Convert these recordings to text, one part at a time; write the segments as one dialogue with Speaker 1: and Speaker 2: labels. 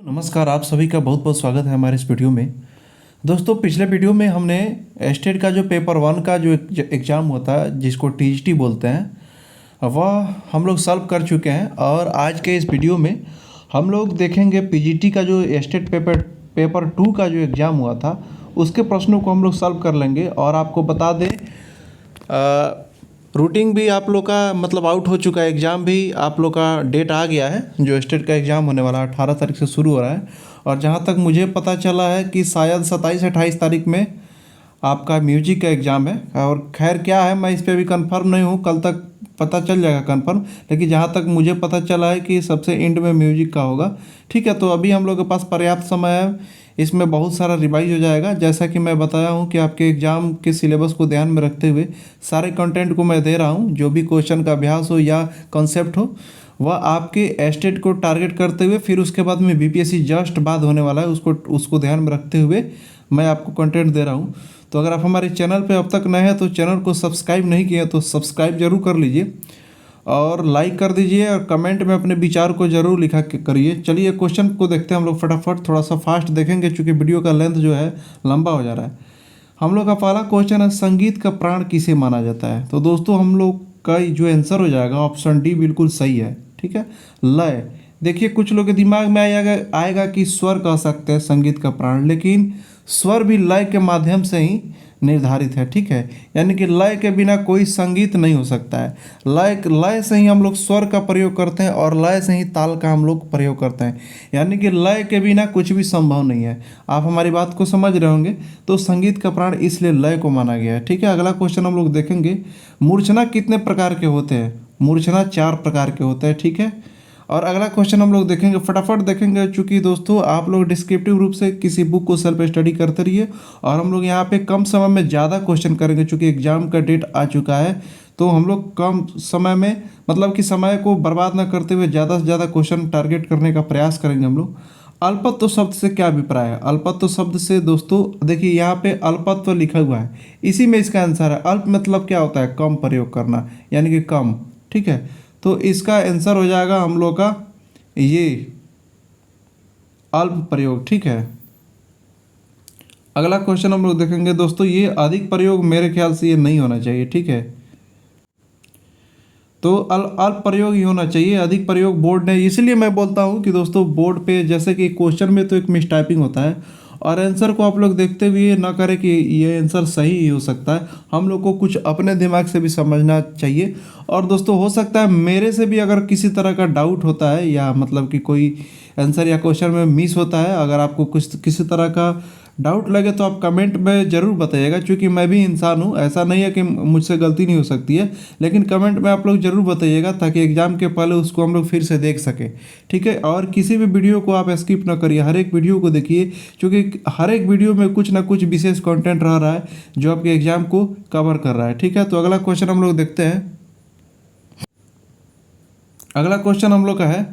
Speaker 1: नमस्कार, आप सभी का बहुत बहुत स्वागत है हमारे इस वीडियो में। दोस्तों, पिछले वीडियो में हमने स्टेट का जो पेपर वन का जो एग्ज़ाम होता है जिसको टीजीटी बोलते हैं वह हम लोग सॉल्व कर चुके हैं। और आज के इस वीडियो में हम लोग देखेंगे पीजीटी का जो स्टेट पेपर टू का जो एग्ज़ाम हुआ था उसके प्रश्नों को हम लोग सॉल्व कर लेंगे। और आपको बता दें रूटीन भी आप लोग का मतलब आउट हो चुका है, एग्ज़ाम भी आप लोग का डेट आ गया है। जो स्टेट का एग्ज़ाम होने वाला है 18 तारीख से शुरू हो रहा है। और जहाँ तक मुझे पता चला है कि शायद 27-28 तारीख में आपका म्यूजिक का एग्ज़ाम है। और खैर क्या है, मैं इस पर अभी कंफर्म नहीं हूँ, कल तक पता चल जाएगा कंफर्म। लेकिन जहाँ तक मुझे पता चला है कि सबसे एंड में म्यूजिक का होगा। ठीक है, तो अभी हम लोग के पास पर्याप्त समय है, इसमें बहुत सारा रिवाइज हो जाएगा। जैसा कि मैं बताया हूँ कि आपके एग्ज़ाम के सिलेबस को ध्यान में रखते हुए सारे कंटेंट को मैं दे रहा हूँ। जो भी क्वेश्चन का अभ्यास हो या कॉन्सेप्ट हो वह आपके स्टेट को टारगेट करते हुए, फिर उसके बाद में बीपीएससी जस्ट बाद होने वाला है उसको ध्यान में रखते हुए मैं आपको कंटेंट दे रहा हूँ। तो अगर आप हमारे चैनल पे अब तक नए हैं तो चैनल को सब्सक्राइब नहीं किया तो सब्सक्राइब जरूर कर लीजिए और लाइक कर दीजिए और कमेंट में अपने विचार को जरूर लिखा करिए। चलिए क्वेश्चन को देखते हैं हम लोग फटाफट, थोड़ा सा फास्ट देखेंगे क्योंकि वीडियो का लेंथ जो है लंबा हो जा रहा है। हम लोग का पहला क्वेश्चन है, संगीत का प्राण किसे माना जाता है। तो दोस्तों हम लोग का जो आंसर हो जाएगा ऑप्शन डी बिल्कुल सही है। ठीक है, लय। देखिए कुछ लोग के दिमाग में आएगा कि स्वर कह सकते हैं संगीत का प्राण, लेकिन स्वर भी लय के माध्यम से ही निर्धारित है। ठीक है, यानी कि लय के बिना कोई संगीत नहीं हो सकता है। लय से ही हम लोग स्वर का प्रयोग करते हैं और लय से ही ताल का हम लोग प्रयोग करते हैं। यानी कि लय के बिना कुछ भी संभव नहीं है। आप हमारी बात को समझ रहे होंगे। तो संगीत का प्राण इसलिए लय को माना गया है। ठीक है, अगला क्वेश्चन हम लोग देखेंगे, मूर्छना कितने प्रकार के होते हैं। मूर्छना 4 प्रकार के होते हैं। ठीक है, और अगला क्वेश्चन हम लोग देखेंगे, फटाफट देखेंगे चूँकि दोस्तों आप लोग डिस्क्रिप्टिव रूप से किसी बुक को सेल्फ स्टडी करते रहिए। और हम लोग यहाँ पे कम समय में ज़्यादा क्वेश्चन करेंगे चूँकि एग्जाम का डेट आ चुका है। तो हम लोग कम समय में मतलब कि समय को बर्बाद ना करते हुए ज़्यादा से ज़्यादा क्वेश्चन टारगेट करने का प्रयास करेंगे हम लोग। अल्पत्व शब्द से क्या अभिप्राय है। अल्पत्व शब्द से दोस्तों देखिए यहाँ पे अल्पत्व लिखा हुआ है, इसी में इसका आंसर है। अल्प मतलब क्या होता है, कम प्रयोग करना, यानी कि कम। ठीक है, तो इसका आंसर हो जाएगा हम लोग का ये अल्प प्रयोग। ठीक है, अगला क्वेश्चन हम लोग देखेंगे दोस्तों, ये अधिक प्रयोग मेरे ख्याल से ये नहीं होना चाहिए। ठीक है, तो अल्प प्रयोग ही होना चाहिए। अधिक प्रयोग बोर्ड ने, इसलिए मैं बोलता हूँ कि दोस्तों बोर्ड पे जैसे कि क्वेश्चन में तो एक मिस टाइपिंग होता है और आंसर को आप लोग देखते हुए ना करें कि ये आंसर सही ही हो सकता है। हम लोग को कुछ अपने दिमाग से भी समझना चाहिए। और दोस्तों हो सकता है मेरे से भी अगर किसी तरह का डाउट होता है या मतलब कि कोई आंसर या क्वेश्चन में मिस होता है, अगर आपको कुछ किसी तरह का डाउट लगे तो आप कमेंट में ज़रूर बताइएगा। क्योंकि मैं भी इंसान हूँ, ऐसा नहीं है कि मुझसे गलती नहीं हो सकती है, लेकिन कमेंट में आप लोग ज़रूर बताइएगा ताकि एग्ज़ाम के पहले उसको हम लोग फिर से देख सकें। ठीक है, और किसी भी वीडियो को आप स्किप ना करिए, हर एक वीडियो को देखिए क्योंकि हर एक वीडियो में कुछ ना कुछ विशेष कंटेंट रह रहा है जो आपके एग्ज़ाम को कवर कर रहा है। ठीक है, तो अगला क्वेश्चन हम लोग देखते हैं। अगला क्वेश्चन हम लोग का है,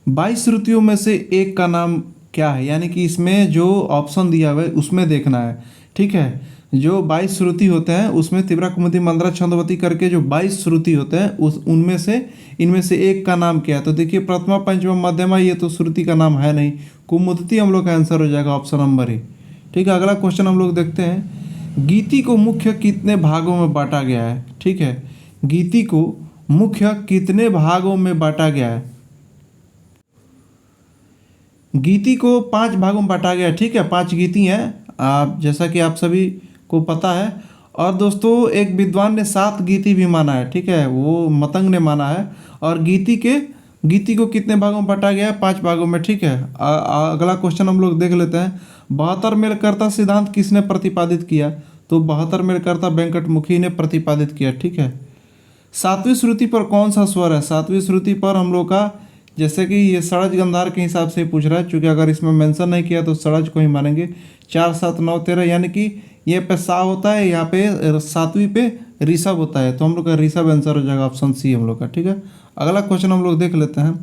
Speaker 1: 22 श्रुतियों में से एक का नाम क्या है। यानी कि इसमें जो ऑप्शन दिया हुआ है उसमें देखना है। ठीक है, जो 22 श्रुति होते हैं उसमें तिवरा कुमुदी मंद्रा छंदवती करके जो 22 श्रुति होते हैं उस उनमें से इनमें से एक का नाम क्या है। तो देखिए प्रथमा पंचमा मध्यमा ये तो श्रुति का नाम है नहीं, कुमुदती हम लोग का आंसर हो जाएगा ऑप्शन नंबर ए। ठीक है, अगला क्वेश्चन हम लोग देखते हैं, गीति को मुख्य कितने भागों में बांटा गया है। ठीक है, गीति को मुख्य कितने भागों में बांटा गया है। गीति को 5 भागों में बांटा गया है। ठीक है, 5 गीति हैं, आप जैसा कि आप सभी को पता है। और दोस्तों एक विद्वान ने 7 गीति भी माना है। ठीक है, वो मतंग ने माना है। और गीति को कितने भागों में बांटा गया है, 5 भागों में। ठीक है, अगला क्वेश्चन हम लोग देख लेते हैं, 72 मेलकर्ता सिद्धांत किसने प्रतिपादित किया। तो 72 मेलकर्ता वेंकटमुखी ने प्रतिपादित किया। ठीक है, 7वीं श्रुति पर कौन सा स्वर है। 7वीं श्रुति पर हम लोग का, जैसे कि ये सड़ज गंधार के हिसाब से पूछ रहा है, चूँकि अगर इसमें मेंशन नहीं किया तो सड़ज को ही मानेंगे। 4 7 9 13, यानी कि ये पे सा होता है, यहाँ पे 7वीं पे ऋषभ होता है, तो हम लोग का ऋषभ आंसर हो जाएगा ऑप्शन सी हम लोग का। ठीक है, अगला क्वेश्चन हम लोग देख लेते हैं।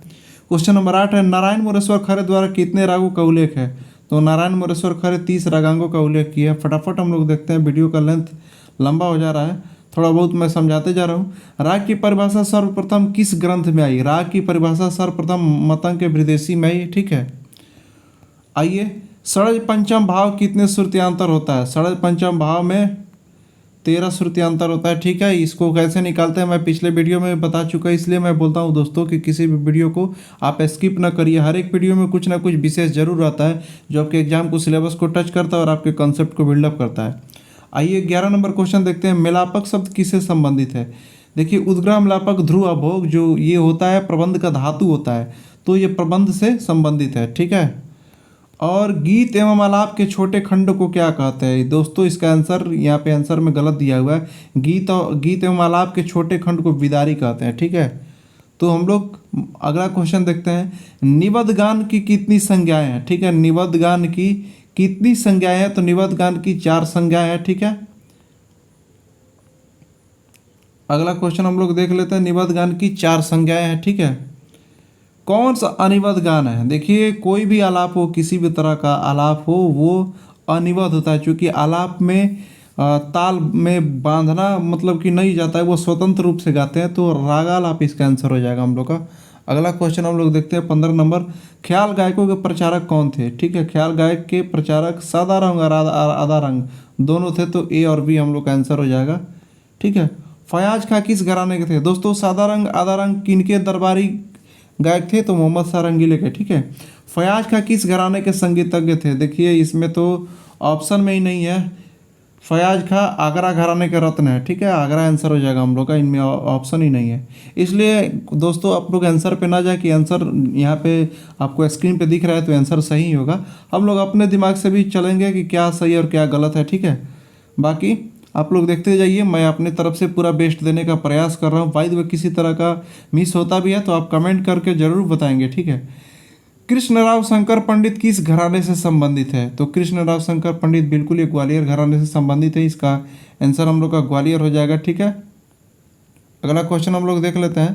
Speaker 1: क्वेश्चन नंबर 8 है, नारायण मोरेश्वर खरे द्वारा कितने रागों का उल्लेख है। तो नारायण मोरेश्वर खरे 30 रागांगों का उल्लेख किया है। फटाफट हम लोग देखते हैं, वीडियो का लेंथ लंबा हो जा रहा है थोड़ा बहुत मैं समझाते जा रहा हूँ। राग की परिभाषा सर्वप्रथम किस ग्रंथ में आई? राग की परिभाषा सर्वप्रथम मतंग के विदेशी में आई, ठीक है। आइए, षड्ज पंचम भाव कितने श्रुतियांतर होता है? षड्ज पंचम भाव में 13 श्रुतियांतर होता है, ठीक है। इसको कैसे निकालते हैं मैं पिछले वीडियो में बता चुका, इसलिए मैं बोलता हूँ दोस्तों कि किसी भी वीडियो को आप स्किप ना करिए। हर एक वीडियो में कुछ ना कुछ विशेष जरूर रहता है जो आपके एग्जाम को, सिलेबस को टच करता है और आपके कॉन्सेप्ट को बिल्डअप करता है। आइए 11 नंबर क्वेश्चन देखते हैं। मेलापक शब्द किससे संबंधित है? देखिए, उद्ग्रह मेलापक ध्रुव अभोग जो ये होता है प्रबंध का धातु होता है, तो ये प्रबंध से संबंधित है, ठीक है। और गीत एवं आलाप के छोटे खंड को क्या कहते हैं? दोस्तों इसका आंसर यहाँ पे आंसर में गलत दिया हुआ है। गीत एवं आलाप के छोटे खंड को विदारी कहते हैं, ठीक है। तो हम लोग अगला क्वेश्चन देखते हैं। निबद्ध गान की कितनी संज्ञाएं हैं? ठीक है, निबद्ध गान की कितनी संज्ञाएं हैं? तो निबद्ध गान की 4 संज्ञाएं हैं, ठीक है। अगला क्वेश्चन हम लोग देख लेते हैं। निबद्ध गान की 4 संज्ञाएं हैं, ठीक है। कौन सा अनिबद्ध गान है? देखिए, कोई भी आलाप हो, किसी भी तरह का आलाप हो, वो अनिबद्ध होता है, क्योंकि आलाप में ताल में बांधना मतलब कि नहीं जाता है, वो स्वतंत्र रूप से गाते हैं, तो रागालाप इसका आंसर हो जाएगा हम लोग का। अगला क्वेश्चन हम लोग देखते हैं 15 नंबर। ख्याल गायकों के प्रचारक कौन थे? ठीक है, ख्याल गायक के प्रचारक सादा रंग और आधा रंग दोनों थे, तो ए और बी हम लोग का आंसर हो जाएगा, ठीक है। फयाज खां किस घराने के थे? दोस्तों सादा रंग आधा रंग किनके दरबारी गायक थे? तो मोहम्मद शाह रंगीले के, ठीक है। फयाज खां किस घराने के संगीतज्ञ थे? देखिए इसमें तो ऑप्शन में ही नहीं है। फयाज खां आगरा घराने के रत्न है, ठीक है, आगरा आंसर हो जाएगा हम लोग का, इनमें ऑप्शन ही नहीं है। इसलिए दोस्तों आप लोग आंसर पे ना जाए कि आंसर यहाँ पे आपको स्क्रीन पे दिख रहा है तो आंसर सही होगा। हम लोग अपने दिमाग से भी चलेंगे कि क्या सही और क्या गलत है, ठीक है। बाकी आप लोग देखते जाइए, मैं अपनी तरफ से पूरा बेस्ट देने का प्रयास कर रहा हूँ। बाय द वे किसी तरह का मिस होता भी है तो आप कमेंट करके ज़रूर बताएंगे, ठीक है। कृष्णराव शंकर पंडित किस घराने से संबंधित है? तो कृष्णराव शंकर पंडित बिल्कुल ये ग्वालियर घराने से संबंधित है, इसका आंसर हम लोग का ग्वालियर हो जाएगा, ठीक है। अगला क्वेश्चन हम लोग देख लेते हैं।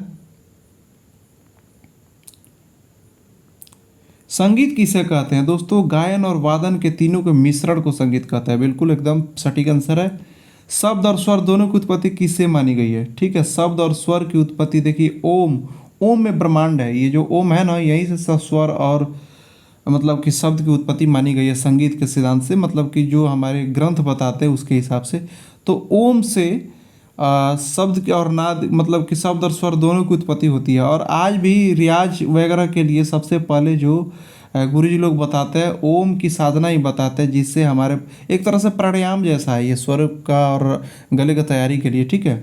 Speaker 1: संगीत किसे कहते हैं? दोस्तों गायन और वादन के तीनों के मिश्रण को संगीत कहता है, बिल्कुल एकदम सटीक आंसर है। शब्द और स्वर दोनों की उत्पत्ति किससे मानी गई है? ठीक है, शब्द और स्वर की उत्पत्ति देखिए ओम, ओम में ब्रह्मांड है, ये जो ओम है ना, यहीं से सब स्वर और मतलब कि शब्द की उत्पत्ति मानी गई है संगीत के सिद्धांत से, मतलब कि जो हमारे ग्रंथ बताते हैं उसके हिसाब से। तो ओम से शब्द के और नाद मतलब कि शब्द और स्वर दोनों की उत्पत्ति होती है। और आज भी रियाज वगैरह के लिए सबसे पहले जो गुरु जी लोग बताते हैं ओम की साधना ही बताते हैं, जिससे हमारे एक तरह से प्राणायाम जैसा है ये स्वर का और गले का तैयारी के लिए, ठीक है।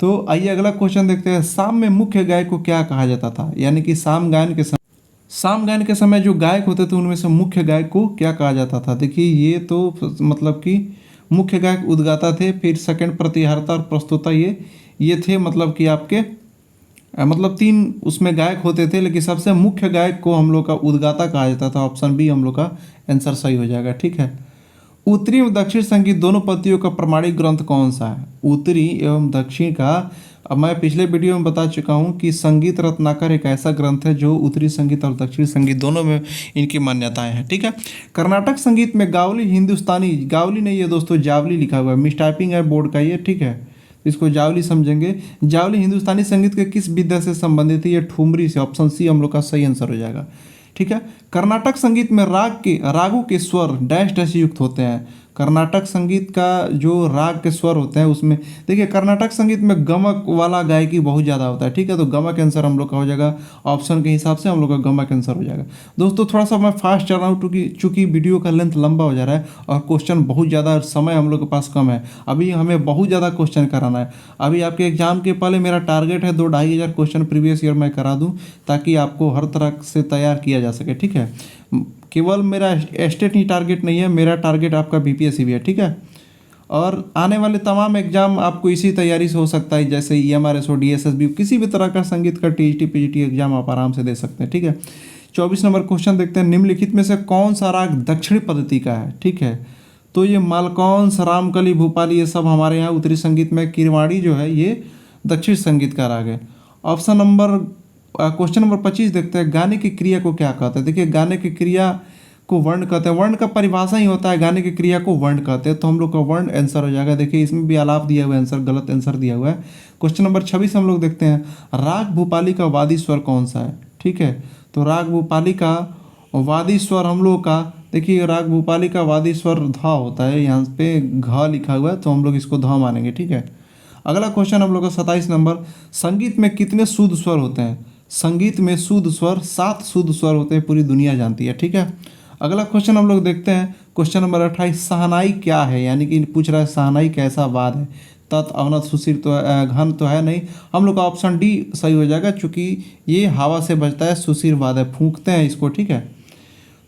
Speaker 1: तो आइए अगला क्वेश्चन देखते हैं। शाम में मुख्य गायक को क्या कहा जाता था? यानी कि शाम गायन के समय जो गायक होते थे उनमें से मुख्य गायक को क्या कहा जाता था? देखिए ये तो मतलब कि मुख्य गायक उद्गाता थे, फिर सेकंड प्रतिहारता और प्रस्तुता ये थे, मतलब कि आपके मतलब 3 उसमें गायक होते थे, लेकिन सबसे मुख्य गायक को हम लोग का उद्गाता कहा जाता था। ऑप्शन बी हम लोग का आंसर सही हो जाएगा, ठीक है। उत्तरी एवं दक्षिण संगीत दोनों पद्धतियों का प्रमाणिक ग्रंथ कौन सा है? उत्तरी एवं दक्षिण का अब मैं पिछले वीडियो में बता चुका हूँ कि संगीत रत्नाकर एक ऐसा ग्रंथ है जो उत्तरी संगीत और दक्षिणी संगीत दोनों में इनकी मान्यताएं हैं, ठीक है। कर्नाटक संगीत में गावली हिंदुस्तानी, गावली नहीं है दोस्तों, जावली लिखा हुआ है, मिस टाइपिंग है बोर्ड का ये, ठीक है, इसको जावली समझेंगे। जावली हिंदुस्तानी संगीत के किस विधा से संबंधित है? ये ठुमरी से, ऑप्शन सी हम लोग का सही आंसर हो जाएगा, ठीक है। कर्नाटक संगीत में रागों के स्वर डैश डैश युक्त होते हैं। कर्नाटक संगीत का जो राग के स्वर होते हैं उसमें देखिए कर्नाटक संगीत में गमक वाला गायकी बहुत ज़्यादा होता है, ठीक है। तो गमक आंसर हम लोग का हो जाएगा, ऑप्शन के हिसाब से हम लोग का गमक आंसर हो जाएगा। दोस्तों थोड़ा सा मैं फास्ट चल रहा हूँ क्योंकि चूँकि वीडियो का लेंथ लंबा हो जा रहा है और क्वेश्चन बहुत ज़्यादा, समय हम लोग के पास कम है, अभी हमें बहुत ज़्यादा क्वेश्चन कराना है। अभी आपके एग्जाम के पहले मेरा टारगेट है 2-2,500 क्वेश्चन प्रीवियस ईयर मैं करा दूँ, ताकि आपको हर तरह से तैयार किया जा सके, ठीक है। केवल मेरा स्टेट ही टारगेट नहीं है, मेरा टारगेट आपका बीपीएससी भी है, ठीक है। और आने वाले तमाम एग्जाम आपको इसी तैयारी से हो सकता है, जैसे EMRSO DSSB, किसी भी तरह का संगीत का TGT PGT एग्जाम आप आराम से दे सकते हैं, ठीक है। 24 नंबर क्वेश्चन देखते हैं। निम्नलिखित में से कौन सा राग दक्षिणी पद्धति का है? ठीक है, तो ये मालकौंस, रामकली, भूपाली ये सब हमारे यहाँ उत्तरी संगीत में, किरवाड़ी जो है ये दक्षिण संगीत का राग है। ऑप्शन नंबर क्वेश्चन नंबर 25 देखते हैं। गाने की क्रिया को क्या कहते हैं? देखिए गाने की क्रिया को वर्ण कहते हैं। वर्ण का परिभाषा ही होता है गाने की क्रिया को वर्ण कहते हैं, तो हम लोग का वर्ण आंसर हो जाएगा। देखिए इसमें भी आलाप दिया हुआ है, आंसर गलत आंसर दिया हुआ है। क्वेश्चन नंबर 26 हम लोग देखते हैं, राग भूपाली का वादी स्वर कौन सा है? ठीक है, तो राग भूपाली का वादी स्वर हम लोग का, देखिए राग भूपाली का वादी स्वर ध होता है, यहाँ पे घ लिखा हुआ है तो हम लोग इसको ध मानेंगे। ठीक है, अगला क्वेश्चन हम लोग का 27 नंबर, संगीत में कितने शुद्ध स्वर होते हैं? संगीत में शुद्ध स्वर 7 शुद्ध स्वर होते हैं, पूरी दुनिया जानती है। ठीक है, अगला क्वेश्चन हम लोग देखते हैं, क्वेश्चन नंबर 28, शहनाई क्या है? यानी कि पूछ रहा है शहनाई कैसा वाद है? तत् अवनत सुशीर तो घन तो है नहीं, हम लोग का ऑप्शन डी सही हो जाएगा, क्योंकि ये हवा से बजता है, सुशीर वाद है, फूंकते हैं इसको। ठीक है,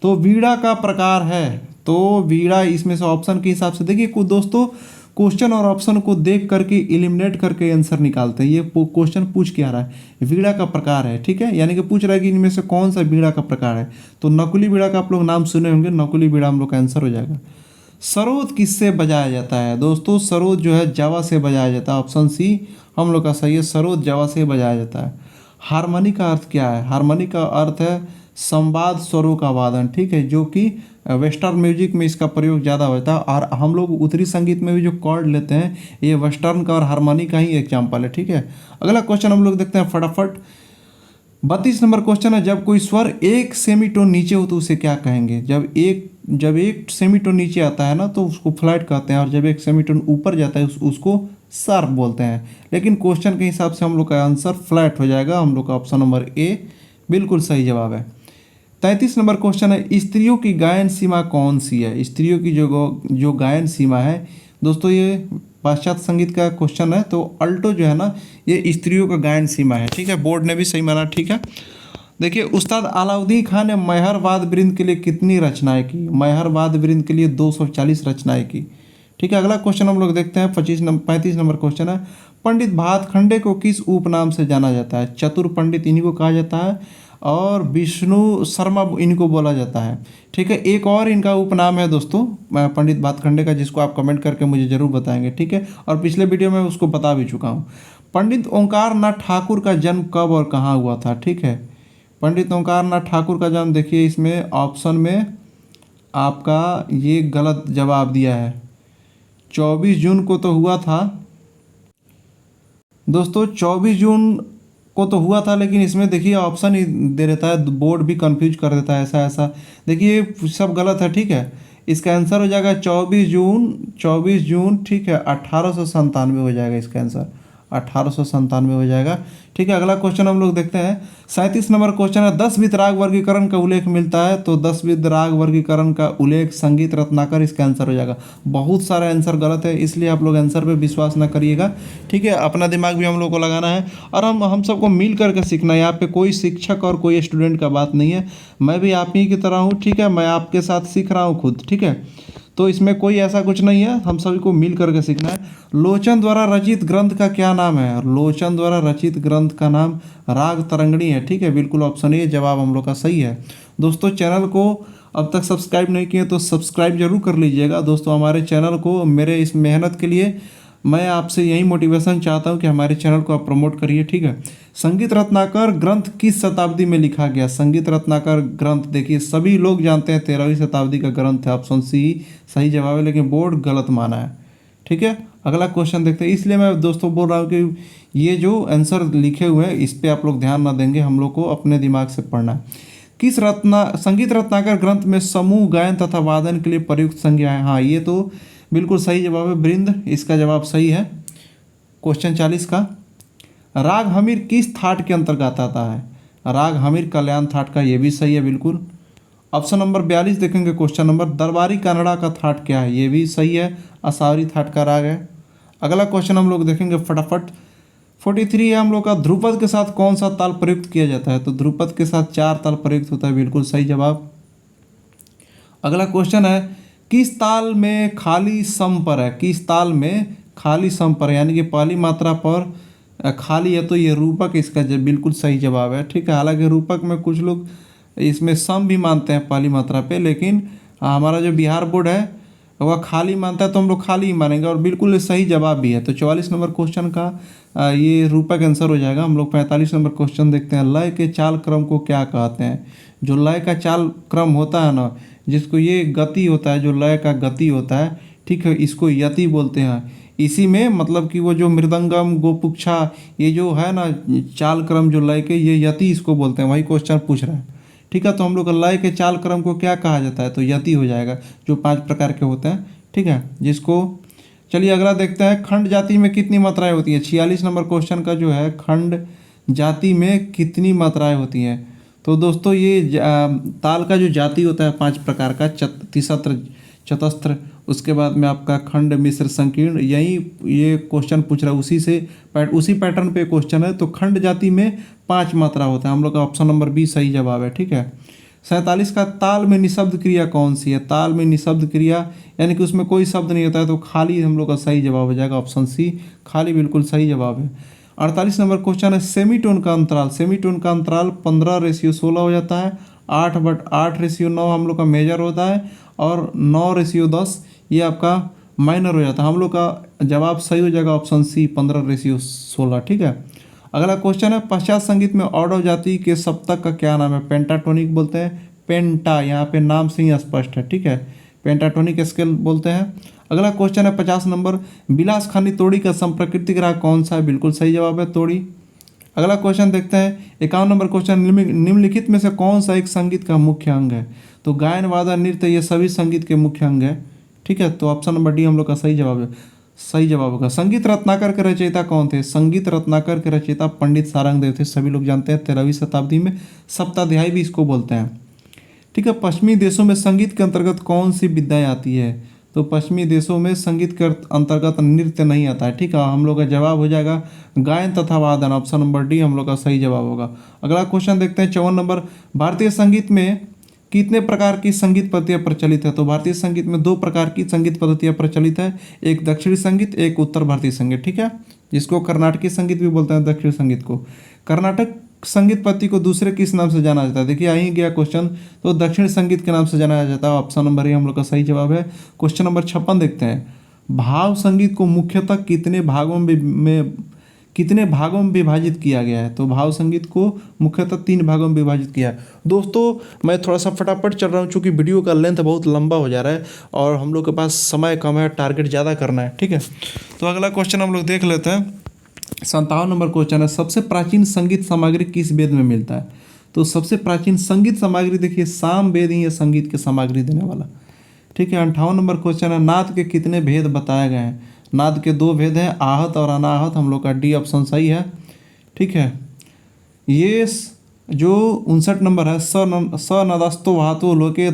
Speaker 1: तो वीणा का प्रकार है, तो वीणा इसमें से ऑप्शन के हिसाब से देखिए कुछ दोस्तों क्वेश्चन और ऑप्शन को देख करके एलिमिनेट करके आंसर निकालते हैं। ये क्वेश्चन पूछ क्या रहा है, वीणा का प्रकार है। ठीक है, यानी कि पूछ रहा है कि इनमें से कौन सा वीणा का प्रकार है, तो नकुली वीणा का आप लोग नाम सुने होंगे, नकुली वीणा हम लोग का आंसर हो जाएगा। सरोद किससे बजाया जाता है? दोस्तों सरोद जो है जावा से बजाया जाता है, ऑप्शन सी हम लोग का सही है, सरोद जावा से बजाया जाता है। हारमोनी का अर्थ क्या है? हारमोनी का अर्थ है संवाद स्वरों का वादन। ठीक है, जो कि वेस्टर्न म्यूजिक में इसका प्रयोग ज़्यादा होता है, और हम लोग उत्तरी संगीत में भी जो कॉर्ड लेते हैं ये वेस्टर्न का और हारमोनी का ही एग्जाम्पल है। ठीक है, अगला क्वेश्चन हम लोग देखते हैं फटाफट। 32 नंबर क्वेश्चन है, जब कोई स्वर एक सेमीटोन नीचे हो तो उसे क्या कहेंगे? जब एक सेमीटोन नीचे आता है ना तो उसको फ्लैट कहते हैं, और जब एक सेमीटोन ऊपर जाता है उसको शार्प बोलते हैं। लेकिन क्वेश्चन के हिसाब से हम लोग का आंसर फ्लैट हो जाएगा, हम लोग का ऑप्शन नंबर ए बिल्कुल सही जवाब है। 33 नंबर क्वेश्चन है, स्त्रियों की गायन सीमा कौन सी है? स्त्रियों की जो गायन सीमा है दोस्तों, ये पाश्चात्य संगीत का क्वेश्चन है, तो अल्टो जो है ना ये स्त्रियों का गायन सीमा है। ठीक है, बोर्ड ने भी सही माना। ठीक है, देखिए उस्ताद अलाउद्दीन खान ने मैहरवाद वृंद के लिए कितनी रचनाएं की? मैहरवाद वृंद के लिए 240 रचनाएं की। ठीक है, अगला क्वेश्चन हम लोग देखते हैं 35 नंबर क्वेश्चन है, पंडित भातखंडे को किस उपनाम से जाना जाता है? चतुर पंडित इन्हीं को कहा जाता है, और विष्णु शर्मा इनको बोला जाता है। ठीक है, एक और इनका उपनाम है दोस्तों पंडित भातखंडे का, जिसको आप कमेंट करके मुझे ज़रूर बताएंगे। ठीक है, और पिछले वीडियो में उसको बता भी चुका हूँ। पंडित ओंकार नाथ ठाकुर का जन्म कब और कहाँ हुआ था? ठीक है, पंडित ओंकार नाथ ठाकुर का जन्म, देखिए इसमें ऑप्शन में आपका ये गलत जवाब दिया है, 24 जून को तो हुआ था दोस्तों, 24 जून को तो हुआ था, लेकिन इसमें देखिए ऑप्शन ही दे देता है, बोर्ड भी कंफ्यूज कर देता है ऐसा ऐसा। देखिए सब गलत है। ठीक है, इसका आंसर हो जाएगा 24 जून। ठीक है, 1897 हो जाएगा इसका आंसर, 1897 हो जाएगा। ठीक है, अगला क्वेश्चन हम लोग देखते हैं 37 नंबर क्वेश्चन है, 10 विध राग वर्गीकरण का उल्लेख मिलता है, तो 10 विध राग वर्गीकरण का उल्लेख संगीत रत्नाकर, इसका आंसर हो जाएगा। बहुत सारे आंसर गलत है, इसलिए आप लोग आंसर पे विश्वास ना करिएगा। ठीक है, अपना दिमाग भी हम लोग को लगाना है, और हम सबको मिल करके सीखना है। यहाँ पे कोई शिक्षक और कोई स्टूडेंट का बात नहीं है, मैं भी आप ही की तरह हूँ। ठीक है, मैं आपके साथ सीख रहा हूँ खुद। ठीक है, तो इसमें कोई ऐसा कुछ नहीं है, हम सभी को मिल करके सीखना है। लोचन द्वारा रचित ग्रंथ का क्या नाम है? लोचन द्वारा रचित ग्रंथ का नाम राग तरंगिणी है। ठीक है, बिल्कुल ऑप्शन ए जवाब हम लोग का सही है। दोस्तों चैनल को अब तक सब्सक्राइब नहीं किए तो सब्सक्राइब जरूर कर लीजिएगा। दोस्तों हमारे चैनल को, मेरे इस मेहनत के लिए मैं आपसे यही मोटिवेशन चाहता हूं कि हमारे चैनल को आप प्रमोट करिए। ठीक है, संगीत रत्नाकर ग्रंथ किस शताब्दी में लिखा गया? संगीत रत्नाकर ग्रंथ देखिए सभी लोग जानते हैं 13वीं शताब्दी का ग्रंथ है, ऑप्शन सी सही जवाब है, लेकिन बोर्ड गलत माना है। ठीक है, अगला क्वेश्चन देखते हैं। इसलिए मैं दोस्तों बोल रहा हूँ कि ये जो आंसर लिखे हुए हैं इस पर आप लोग ध्यान ना देंगे, हम लोग को अपने दिमाग से पढ़ना है। किस संगीत रत्नाकर ग्रंथ में समूह गायन तथा वादन के लिए प्रयुक्त संज्ञा है? हाँ, ये तो बिल्कुल सही जवाब है, वृंद इसका जवाब सही है। क्वेश्चन 40 का, राग हमीर किस थाट के अंतर्गत आता है? राग हमीर कल्याण थाट का, ये भी सही है बिल्कुल। ऑप्शन नंबर 42 देखेंगे क्वेश्चन नंबर, दरबारी कन्नड़ा का थाट क्या है? ये भी सही है, असावरी थाट का राग है। अगला क्वेश्चन हम लोग देखेंगे फटाफट। 43 है हम लोग का, ध्रुपद के साथ कौन सा ताल प्रयुक्त किया जाता है? तो ध्रुपद के साथ 4 ताल प्रयुक्त होता है, बिल्कुल सही जवाब। अगला क्वेश्चन है, किस ताल में खाली सम पर है? किस ताल में खाली सम पर है, यानी कि पहली मात्रा पर खाली है, तो ये रूपक इसका बिल्कुल सही जवाब है। ठीक है, हालांकि रूपक में कुछ लोग इसमें सम भी मानते हैं पहली मात्रा पे, लेकिन हमारा जो बिहार बोर्ड है वह खाली मानता है, तो हम लोग खाली ही मानेंगे, और बिल्कुल सही जवाब भी है। तो 44 नंबर क्वेश्चन का ये रूपक आंसर हो जाएगा। हम लोग 45 नंबर क्वेश्चन देखते हैं, लय के चाल क्रम को क्या कहते हैं? जो लय का चाल क्रम होता है ना, जिसको ये गति होता है, जो लय का गति होता है, ठीक है, इसको यति बोलते हैं। इसी में मतलब कि वो जो मृदंगम, गोपुच्छा, ये जो है ना चाल क्रम जो लय के, ये यति इसको बोलते हैं। वही क्वेश्चन पूछ रहा है, ठीक है। तो हम लोग लय के चाल क्रम को क्या कहा जाता है, तो यति हो जाएगा, जो 5 प्रकार के होते हैं, ठीक है। जिसको चलिए अगला देखते हैं, खंड जाति में कितनी मात्राएं होती हैं। 46 नंबर क्वेश्चन का जो है, खंड जाति में कितनी मात्राएं होती हैं। तो दोस्तों ये ताल का जो जाति होता है 5 प्रकार का, तिसत्र, चतस्त्र, उसके बाद में आपका खंड, मिश्र, संकीर्ण, यही ये क्वेश्चन पूछ रहा है, उसी पैटर्न पे क्वेश्चन है। तो खंड जाति में 5 मात्रा होता है। हम लोग का ऑप्शन नंबर बी सही जवाब है, ठीक है। 47 का, ताल में निःशब्द क्रिया कौन सी है। ताल में निःशब्द क्रिया यानी कि उसमें कोई शब्द नहीं होता है, तो खाली हम लोग का सही जवाब हो जाएगा, ऑप्शन सी, खाली बिल्कुल सही जवाब है। 48 नंबर क्वेश्चन है, सेमीटोन का अंतराल। सेमीटोन का अंतराल 15:16 हो जाता है। 8/8:9 हम लोग का मेजर होता है, और 9:10 ये आपका माइनर हो जाता है। हम लोग का जवाब सही हो जाएगा, ऑप्शन सी, 15:16, ठीक है। अगला क्वेश्चन है, पश्चात संगीत में औडव जाति के सप्तक का क्या नाम है। पेंटाटोनिक बोलते हैं, पेंटा, यहाँ पे नाम से ही स्पष्ट है, ठीक है, पेंटाटोनिक स्केल बोलते हैं। अगला क्वेश्चन है 50 नंबर, विलास खानी तोड़ी का संप्रकृति ग्राहक कौन सा है। बिल्कुल सही जवाब है, तोड़ी। अगला क्वेश्चन देखते हैं, 51 नंबर क्वेश्चन, निम्नलिखित में से कौन सा एक संगीत का मुख्य अंग है। तो गायन, वादन, नृत्य, ये सभी संगीत के मुख्य अंग है, ठीक है। तो ऑप्शन नंबर डी हम लोग का सही जवाब है, सही जवाब होगा। संगीत रत्नाकर के रचयिता कौन थे। संगीत रत्नाकर के रचयिता पंडित सारंगदेव थे, सभी लोग जानते हैं, 13वीं शताब्दी में सप्ताध्यायी भी इसको बोलते हैं, ठीक है। पश्चिमी देशों में संगीत के अंतर्गत कौन सी विद्याएं आती है। तो पश्चिमी देशों में संगीत के अंतर्गत नृत्य नहीं आता है, ठीक है। हम लोग का जवाब हो जाएगा गायन तथा वादन, ऑप्शन नंबर डी हम लोग का सही जवाब होगा। अगला क्वेश्चन देखते हैं 54 नंबर, भारतीय संगीत में कितने प्रकार की संगीत पद्धतियाँ प्रचलित है। तो भारतीय संगीत में 2 प्रकार की संगीत पद्धतियाँ प्रचलित है, एक दक्षिणी संगीत, एक उत्तर भारतीय संगीत, ठीक है, जिसको कर्नाटकी संगीत भी बोलते हैं, दक्षिणी संगीत को। कर्नाटक संगीत पद्धति को दूसरे किस नाम से जाना जाता है। देखिए आ ही गया क्वेश्चन, तो दक्षिण संगीत के नाम से जाना जाता है, ऑप्शन नंबर ए हम लोग का सही जवाब है। क्वेश्चन नंबर 56 देखते हैं, भाव संगीत को मुख्यतः कितने भागों में विभाजित किया गया है। तो भाव संगीत को मुख्यतः 3 भागों में विभाजित किया है। दोस्तों मैं थोड़ा सा फटाफट चल रहा हूँ, चूँकि वीडियो का लेंथ बहुत लंबा हो जा रहा है और हम लोग के पास समय कम है, टारगेट ज़्यादा करना है, ठीक है। तो अगला क्वेश्चन हम लोग देख लेते हैं। 57 नंबर क्वेश्चन है, सबसे प्राचीन संगीत सामग्री किस वेद में मिलता है। तो सबसे प्राचीन संगीत सामग्री देखिए साम वेद ही है संगीत की सामग्री देने वाला, ठीक है। 58 नंबर क्वेश्चन है, नाद के कितने भेद बताए गए हैं। नाद के 2 भेद हैं, आहत और अनाहत, हम लोग का डी ऑप्शन सही है, ठीक है। ये जो 59 नंबर है, स नदस्तो वाहतो लोके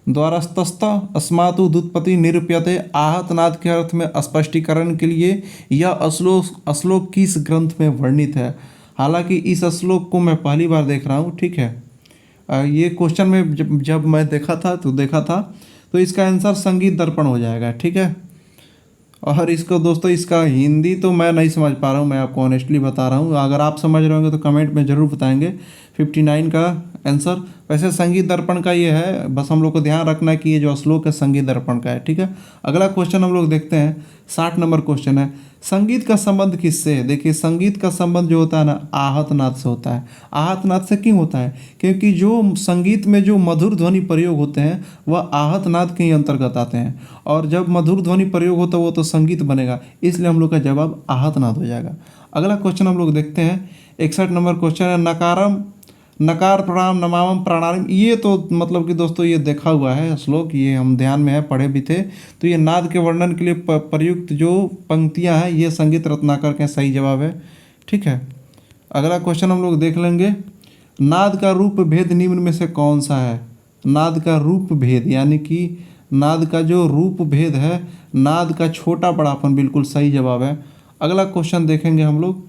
Speaker 1: द्वारस्थस्थ अस्मातु दुत्पत्ति निरूप्यते। आहत नाद के अर्थ में स्पष्टीकरण के लिए यह श्लोक किस ग्रंथ में वर्णित है। हालांकि इस श्लोक को मैं पहली बार देख रहा हूँ, ठीक है। ये क्वेश्चन में जब मैं देखा था तो इसका आंसर संगीत दर्पण हो जाएगा, ठीक है। और इसको दोस्तों, इसका हिंदी तो मैं नहीं समझ पा रहा हूँ, मैं आपको ऑनेस्टली बता रहा हूँ। अगर आप समझ रहे होंगे तो कमेंट में ज़रूर बताएंगे। 59 का आंसर वैसे संगीत दर्पण का ये है, बस हम लोग को ध्यान रखना है कि ये जो श्लोक है संगीत दर्पण का है, ठीक है। अगला क्वेश्चन हम लोग देखते हैं, 60 नंबर क्वेश्चन है, संगीत का संबंध किससे है। देखिए संगीत का संबंध जो होता है ना, आहत नाद से होता है। आहत नाद से क्यों होता है, क्योंकि जो संगीत में जो मधुर ध्वनि प्रयोग होते हैं वह आहत नाद के ही अंतर्गत आते हैं, और जब मधुर ध्वनि प्रयोग होता है वो तो संगीत बनेगा, इसलिए हम लोग का जवाब आहत नाद हो जाएगा। अगला क्वेश्चन हम लोग देखते हैं, 61 नंबर क्वेश्चन है, नकार प्रणाम नमामम प्राणायाम। ये तो मतलब कि दोस्तों ये देखा हुआ है श्लोक, ये हम ध्यान में है, पढ़े भी थे। तो ये नाद के वर्णन के लिए प्रयुक्त जो पंक्तियां हैं ये संगीत रत्नाकर के सही जवाब है, ठीक है। अगला क्वेश्चन हम लोग देख लेंगे, नाद का रूप भेद निम्न में से कौन सा है। नाद का रूप भेद यानी कि नाद का जो रूप भेद है, नाद का छोटा बड़ापन, बिल्कुल सही जवाब है। अगला क्वेश्चन देखेंगे हम लोग,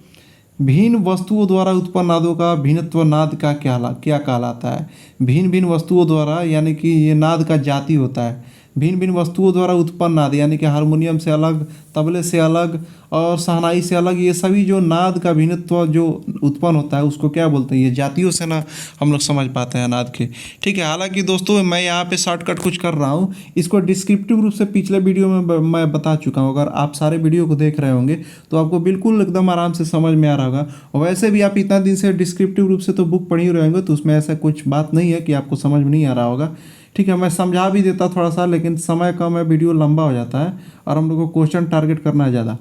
Speaker 1: भिन्न वस्तुओं द्वारा उत्पन्न नादों का भिन्नत्व नाद का क्या कहलाता है। भिन्न भिन्न वस्तुओं द्वारा यानी कि ये नाद का जाति होता है, भिन्न भिन्न वस्तुओं द्वारा उत्पन्न नाद, यानी कि हारमोनियम से अलग, तबले से अलग और शहनाई से अलग, ये सभी जो नाद का भिन्नत्व जो उत्पन्न होता है उसको क्या बोलते हैं, ये जातियों से ना हम लोग समझ पाते हैं नाद के। ठीक है, हालांकि दोस्तों मैं यहाँ पे शॉर्टकट कुछ कर रहा हूँ, इसको डिस्क्रिप्टिव रूप से पिछले वीडियो में मैं बता चुका हूँ। अगर आप सारे वीडियो को देख रहे होंगे तो आपको बिल्कुल एकदम आराम से समझ में आ रहा होगा। और वैसे भी आप इतना दिन से डिस्क्रिप्टिव रूप से तो बुक पढ़ ही रहे होंगे, तो उसमें ऐसा कुछ बात नहीं है कि आपको समझ में नहीं आ रहा होगा। ठीक है, मैं समझा भी देता थोड़ा सा, लेकिन समय कम है, वीडियो लंबा हो जाता है और हम लोग को क्वेश्चन टारगेट करना है ज़्यादा।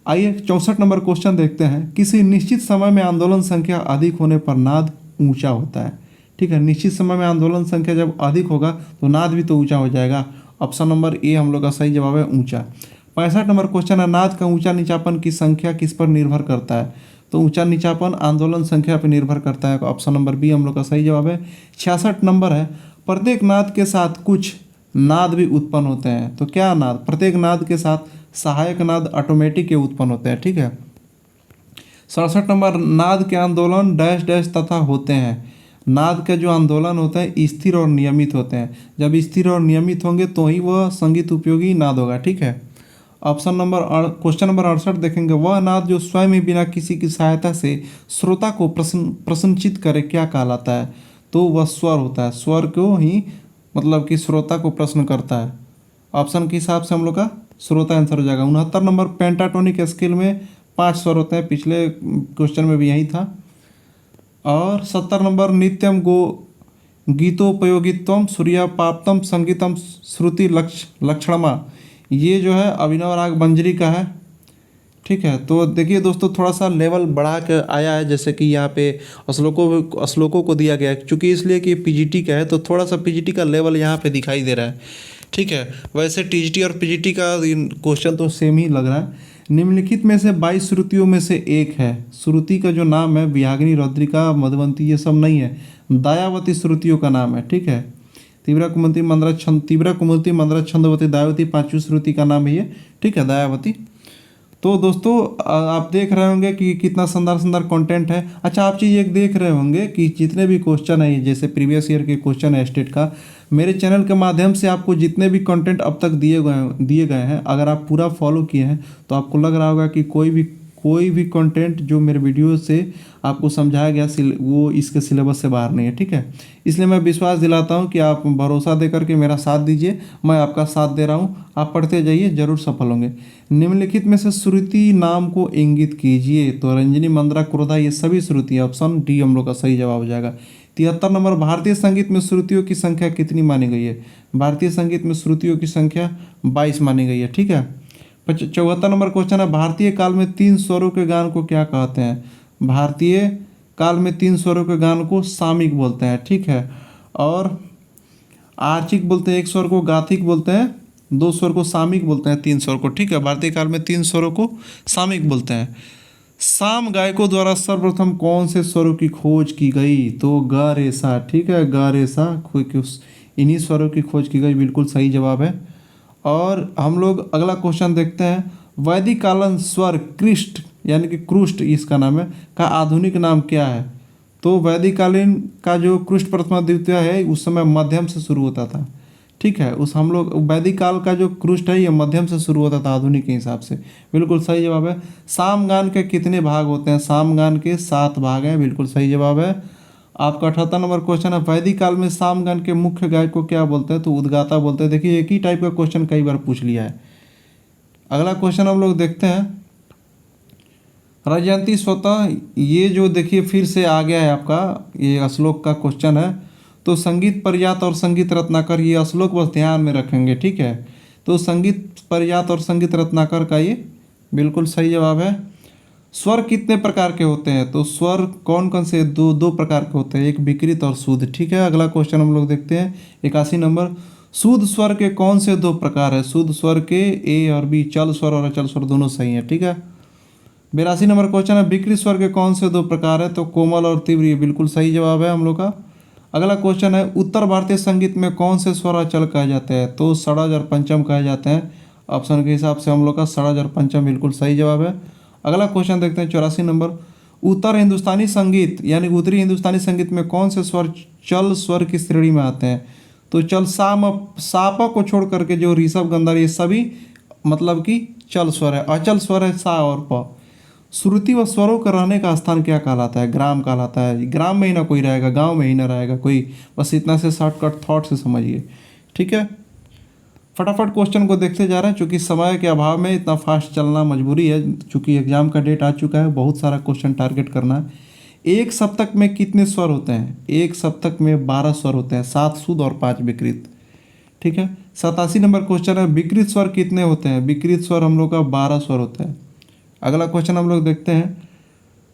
Speaker 1: आइए 64 नंबर क्वेश्चन देखते हैं। किसी निश्चित समय में आंदोलन संख्या अधिक होने पर नाद ऊंचा होता है। ठीक है, निश्चित समय में आंदोलन संख्या जब अधिक होगा तो नाद भी तो ऊंचा हो जाएगा। ऑप्शन नंबर ए हम लोग का सही जवाब है, ऊंचा। 65 नंबर क्वेश्चन है, नाद का ऊंचा नीचापन की संख्या किस पर निर्भर करता है। तो ऊंचा नीचापन आंदोलन संख्या पर निर्भर करता है। ऑप्शन नंबर बी हम लोग का सही जवाब है। 66 नंबर है, प्रत्येक नाद के साथ कुछ नाद भी उत्पन्न होते हैं। तो क्या नाद, प्रत्येक नाद के साथ सहायक नाद ऑटोमेटिक के उत्पन्न होते हैं। ठीक है। 67 नंबर, नाद के आंदोलन डैश डैश तथा होते हैं। नाद के जो आंदोलन होते हैं स्थिर और नियमित होते हैं। जब स्थिर और नियमित होंगे तो ही वह संगीत उपयोगी नाद होगा। ठीक है। ऑप्शन नंबर क्वेश्चन नंबर 68 देखेंगे, वह नाद जो स्वयं ही बिना किसी की सहायता से श्रोता को प्रसन्नचित करे क्या कहलाता है। तो वह स्वर होता है। स्वर को ही मतलब कि श्रोता को प्रश्न करता है। ऑप्शन के हिसाब से हम लोग का श्रोता आंसर हो जाएगा। 69 नंबर, पेंटाटोनिक स्केल में 5 स्वर होते हैं, पिछले क्वेश्चन में भी यही था। और 70 नंबर, नित्यम गीतोपयोगित्वम सूर्यापाप्तम संगीतम श्रुति लक्षणमा, ये जो है अभिनव राग बंजरी का है। ठीक है, तो देखिए दोस्तों थोड़ा सा लेवल बढ़ा के आया है, जैसे कि यहाँ पे श्लोकों को दिया गया है, चूँकि इसलिए कि पीजीटी का है तो थोड़ा सा पीजीटी का लेवल यहाँ पे दिखाई दे रहा है। ठीक है, वैसे टीजीटी और पीजीटी का क्वेश्चन तो सेम ही लग रहा है। निम्नलिखित में से 22 श्रुतियों में से एक है। श्रुति का जो नाम है विहागिनी, रौद्रिका, मधुवंती, ये सब नहीं है, दायावती श्रुतियों का नाम है। ठीक है, तीव्रा कुमुदी मंद्रा छंदवती दायावती, 5वीं श्रुति का नाम है ये। ठीक है, दायावती। तो दोस्तों आप देख रहे होंगे कि कितना शानदार कंटेंट है। अच्छा, आप चीज़ एक देख रहे होंगे कि जितने भी क्वेश्चन है, जैसे प्रीवियस ईयर के क्वेश्चन है स्टेट का, मेरे चैनल के माध्यम से आपको जितने भी कंटेंट अब तक दिए गए हैं, अगर आप पूरा फॉलो किए हैं तो आपको लग रहा होगा कि कोई भी कंटेंट जो मेरे वीडियो से आपको समझाया गया वो इसके सिलेबस से बाहर नहीं है। ठीक है, इसलिए मैं विश्वास दिलाता हूं कि आप भरोसा देकर के मेरा साथ दीजिए। मैं आपका साथ दे रहा हूं, आप पढ़ते जाइए, जरूर सफल होंगे। निम्नलिखित में से श्रुति नाम को इंगित कीजिए। तो रंजनी, मंद्रा, क्रोधा, ये सभी श्रुति, ऑप्शन डी हम लोग का सही जवाब हो जाएगा। 73 नंबर, भारतीय संगीत में श्रुतियों की संख्या कितनी मानी गई है। भारतीय संगीत में श्रुतियों की संख्या 22 मानी गई है। ठीक है। 74 नंबर क्वेश्चन है, भारतीय काल में 3 स्वरों के गान को क्या कहते हैं। भारतीय काल में 3 स्वरों के गान को सामिक बोलते हैं। ठीक है, और आर्चिक बोलते हैं, 1 स्वर को गाथिक बोलते हैं, 2 स्वर को सामिक बोलते हैं, 3 स्वर को। ठीक है, भारतीय काल में 3 स्वरों को सामिक बोलते हैं। साम गायकों द्वारा सर्वप्रथम कौन से स्वरों की खोज की गई। तो ग रे सा। ठीक है, ग रे सा, इन्हीं स्वरों की खोज की गई, बिल्कुल सही जवाब है। और हम लोग अगला क्वेश्चन देखते हैं, वैदिक कालीन स्वर कृष्ट यानी कि क्रुष्ट इसका नाम है का आधुनिक नाम क्या है। तो वैदिक कालीन का जो कृष्ट प्रथमा द्वितीय है उस समय मध्यम से शुरू होता था। ठीक है, उस हम लोग वैदिक काल का जो कृष्ट है ये मध्यम से शुरू होता था आधुनिक के हिसाब से, बिल्कुल सही जवाब है। सामगान के कितने भाग होते हैं। सामगान के 7 भाग हैं, बिल्कुल सही जवाब है। आपका 78 नंबर क्वेश्चन है, वैदिक काल में सामगान के मुख्य गायक को क्या बोलते हैं। तो उद्गाता बोलते हैं। देखिए एक ही टाइप का क्वेश्चन कई बार पूछ लिया है। अगला क्वेश्चन हम लोग देखते हैं, रजयंती स्वतः, ये जो देखिए फिर से आ गया है आपका, ये श्लोक का क्वेश्चन है। तो संगीत परिजात और संगीत रत्नाकर, ये श्लोक बस ध्यान में रखेंगे। ठीक है, तो संगीत परिजात और संगीत रत्नाकर का ये बिल्कुल सही जवाब है। स्वर कितने प्रकार के होते हैं। तो स्वर कौन कौन से, दो प्रकार के होते हैं, एक विकृत और शुद्ध। ठीक है, अगला क्वेश्चन हम लोग देखते हैं 81 नंबर, शुद्ध स्वर के कौन से 2 प्रकार है। शुद्ध स्वर के ए और बी, चल स्वर और अचल स्वर दोनों सही है। ठीक है। 82 नंबर क्वेश्चन है, विकृत स्वर के कौन से 2 प्रकार है। तो कोमल और तीव्र, ये बिल्कुल सही जवाब है हम लोग का। अगला क्वेश्चन है, उत्तर भारतीय संगीत में कौन से स्वर अचल कहे जाते हैं। तो षडज और पंचम कहे जाते हैं। ऑप्शन के हिसाब से हम लोग का षडज और पंचम बिल्कुल सही जवाब है। अगला क्वेश्चन देखते हैं 84 नंबर, उत्तर हिंदुस्तानी संगीत यानी उत्तरी हिंदुस्तानी संगीत में कौन से स्वर चल स्वर की श्रेणी में आते हैं। तो चल साप को छोड़ करके जो ऋषभ गंधार ये सभी मतलब कि चल स्वर है। अचल स्वर है सा और प। श्रुति व स्वरों का रहने का स्थान क्या कहलाता है? ग्राम कहलाता है। ग्राम में ही ना कोई रहेगा, गांव में ही ना रहेगा कोई। बस इतना से शॉर्टकट थॉट से समझिए, ठीक है। फटाफट क्वेश्चन को देखते जा रहे हैं, चूँकि समय के अभाव में इतना फास्ट चलना मजबूरी है, चूँकि एग्जाम का डेट आ चुका है, बहुत सारा क्वेश्चन टारगेट करना है। एक सप्तक में कितने स्वर होते हैं? एक सप्तक में 12 स्वर होते हैं, 7 शुद्ध और 5 विकृत, ठीक है। 87 नंबर क्वेश्चन है, विकृत स्वर कितने होते हैं? विकृत स्वर हम लोग का 12 स्वर होता है। अगला क्वेश्चन हम लोग देखते हैं,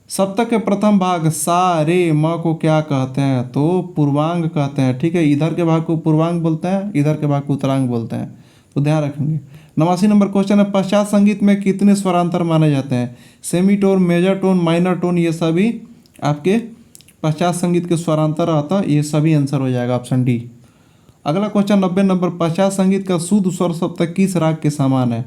Speaker 1: सप्तक के प्रथम भाग सा रे म को क्या कहते हैं? तो पूर्वांग कहते हैं, ठीक है। इधर के भाग को पूर्वांग बोलते हैं, इधर के भाग को उत्तरांग बोलते हैं, तो ध्यान रखेंगे। 89 नंबर क्वेश्चन है, पश्चात संगीत में कितने स्वरांतर माने जाते हैं? Semitone, major tone, minor tone, ये सभी आपके पश्चात संगीत के स्वरांतर आता है, ये सभी आंसर हो जाएगा ऑप्शन डी। अगला क्वेश्चन 90 नंबर, पश्चात संगीत का शुद्ध स्वर सप्तक किस राग के समान है?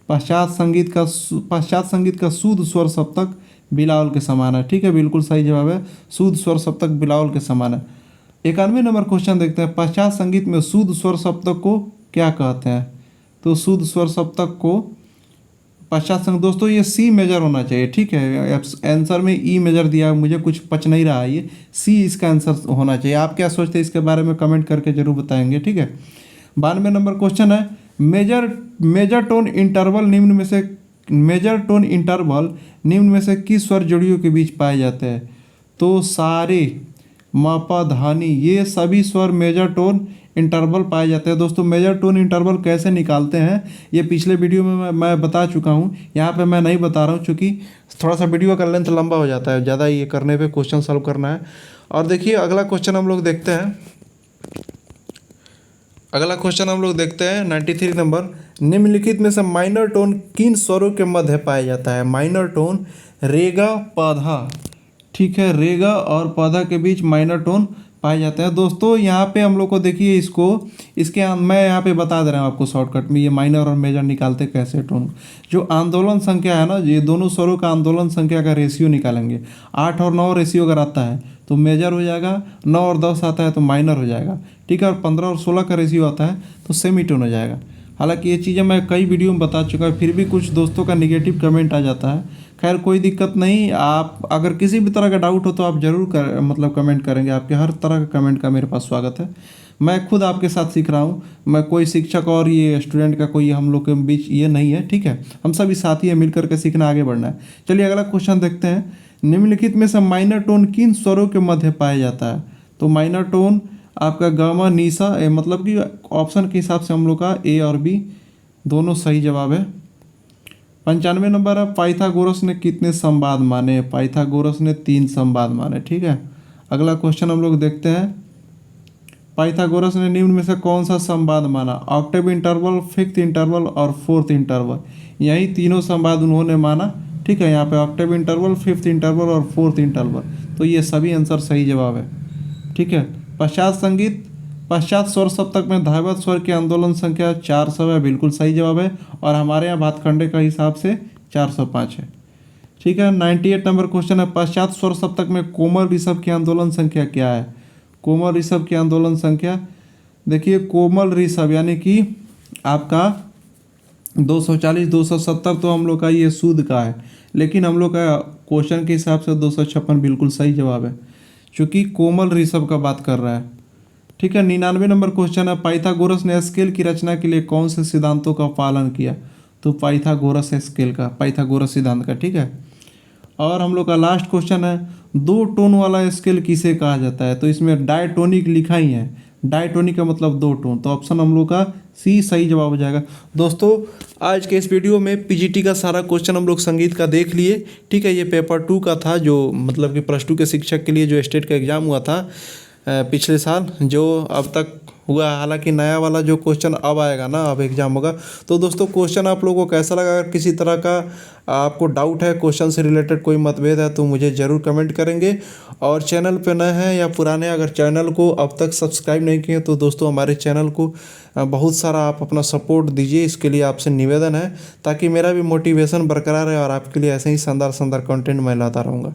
Speaker 1: पश्चात संगीत का शुद्ध स्वर सप्तक बिलावल के समान है, ठीक है, बिल्कुल सही जवाब है, शुद्ध स्वर सप्तक बिलावल के समान है। 91 नंबर क्वेश्चन देखते हैं, पश्चात संगीत में शुद्ध स्वर सप्तक को क्या कहते हैं? तो शुद्ध स्वर सप्तक को पश्चात संगीत, दोस्तों ये सी मेजर होना चाहिए, ठीक है। आंसर में ई मेजर दिया है, मुझे कुछ पच नहीं रहा है, ये सी इसका आंसर होना चाहिए। आप क्या सोचते हैं इसके बारे में कमेंट करके जरूर बताएंगे, ठीक है। 92 नंबर क्वेश्चन है, मेजर टोन इंटरवल निम्न में से किस स्वर जोड़ियों के बीच पाए जाते हैं? तो सारे, म प ध नि, ये सभी स्वर मेजर टोन इंटरवल पाए जाते हैं। दोस्तों मेजर टोन इंटरवल कैसे निकालते हैं ये पिछले वीडियो में मैं बता चुका हूँ, यहाँ पे मैं नहीं बता रहा हूँ, क्योंकि थोड़ा सा वीडियो का लेंथ लंबा हो जाता है, ज़्यादा ये करने पे क्वेश्चन सॉल्व करना है। और देखिए अगला क्वेश्चन हम लोग देखते हैं, 93 नंबर, निम्नलिखित में से माइनर टोन किन स्वरों के मध्य पाया जाता है? माइनर टोन रेगा पधा, ठीक है, रेगा और पधा के बीच माइनर टोन पाए जाते हैं। दोस्तों यहाँ पे हम लोग को देखिए मैं यहाँ पे बता दे रहा हूँ आपको शॉर्टकट में, ये माइनर और मेजर निकालते कैसे टोन। जो आंदोलन संख्या है ना, ये दोनों स्वरों का आंदोलन संख्या का रेशियो निकालेंगे। 8 और 9 रेशियो अगर आता है तो मेजर हो जाएगा, 9 और 10 आता है तो माइनर हो जाएगा, ठीक है। और 15 और 16 का रेशियो आता है तो सेमीटोन हो जाएगा। हालांकि ये चीज़ें मैं कई वीडियो में बता चुका है, फिर भी कुछ दोस्तों का निगेटिव कमेंट आ जाता है। खैर कोई दिक्कत नहीं, आप अगर किसी भी तरह का डाउट हो तो आप ज़रूर कमेंट करेंगे, आपके हर तरह का कमेंट का मेरे पास स्वागत है। मैं खुद आपके साथ सीख रहा हूँ, मैं कोई शिक्षक और ये स्टूडेंट का कोई हम लोग के बीच ये नहीं है, ठीक है। हम सभी साथी हैं, मिल करके सीखना, आगे बढ़ना है। चलिए अगला क्वेश्चन देखते हैं, निम्नलिखित में से माइनर टोन किन स्वरों के मध्य पाया जाता है? तो माइनर टोन आपका गामा नीसा, मतलब कि ऑप्शन के हिसाब से हम लोग का ए और बी दोनों सही जवाब है। 95 नंबर है, पाइथागोरस ने कितने संवाद माने? पाइथागोरस ने 3 संवाद माने, ठीक है। अगला क्वेश्चन हम लोग देखते हैं, पाइथागोरस ने निम्न में से कौन सा संवाद माना? ऑक्टेव इंटरवल, फिफ्थ इंटरवल और फोर्थ इंटरवल, यही तीनों संवाद उन्होंने माना, ठीक है। यहाँ पे ऑक्टेव इंटरवल, फिफ्थ इंटरवल और फोर्थ इंटरवल, तो ये सभी आंसर सही जवाब है, ठीक है। पश्चात स्वर सप्तक में धावत स्वर की आंदोलन संख्या 400 है, बिल्कुल सही जवाब है। और हमारे यहाँ भातखंडे का हिसाब से 405 है, ठीक है। 98 नंबर क्वेश्चन है, पश्चात स्वर सप्तक में कोमल ऋषभ की आंदोलन संख्या क्या है? कोमल ऋषभ की आंदोलन संख्या, देखिए कोमल ऋषभ यानी कि आपका 240, 270 तो हम लोग का ये सूद का है, लेकिन हम लोग का क्वेश्चन के हिसाब से 256 बिल्कुल सही जवाब है, क्योंकि कोमल ऋषभ का बात कर रहा है, ठीक है। 99 नंबर क्वेश्चन है, पाइथागोरस ने स्केल की रचना के लिए कौन से सिद्धांतों का पालन किया? तो पाइथागोरस सिद्धांत का, ठीक है। और हम लोग का लास्ट क्वेश्चन है, 2 टोन वाला स्केल किसे कहा जाता है? तो इसमें डायटोनिक लिखा ही है, डायटोनिक का मतलब 2 टोन, तो ऑप्शन हम लोग का सी सही जवाब हो जाएगा। दोस्तों आज के इस वीडियो में पीजीटी का सारा क्वेश्चन हम लोग संगीत का देख लिए, ठीक है। ये पेपर 2 का था, जो मतलब कि +2 के शिक्षक के लिए जो स्टेट का एग्ज़ाम हुआ था पिछले साल, जो अब तक हुआ। हालांकि नया वाला जो क्वेश्चन अब आएगा ना, अब एग्ज़ाम होगा। तो दोस्तों क्वेश्चन आप लोगों को कैसा लगा? अगर किसी तरह का आपको डाउट है, क्वेश्चन से रिलेटेड कोई मतभेद है, तो मुझे ज़रूर कमेंट करेंगे। और चैनल पे नए हैं या पुराने, अगर चैनल को अब तक सब्सक्राइब नहीं किए तो दोस्तों हमारे चैनल को बहुत सारा आप अपना सपोर्ट दीजिए, इसके लिए आपसे निवेदन है, ताकि मेरा भी मोटिवेशन बरकरार रहे और आपके लिए ऐसे ही शानदार कंटेंट मैं लाता रहूँगा।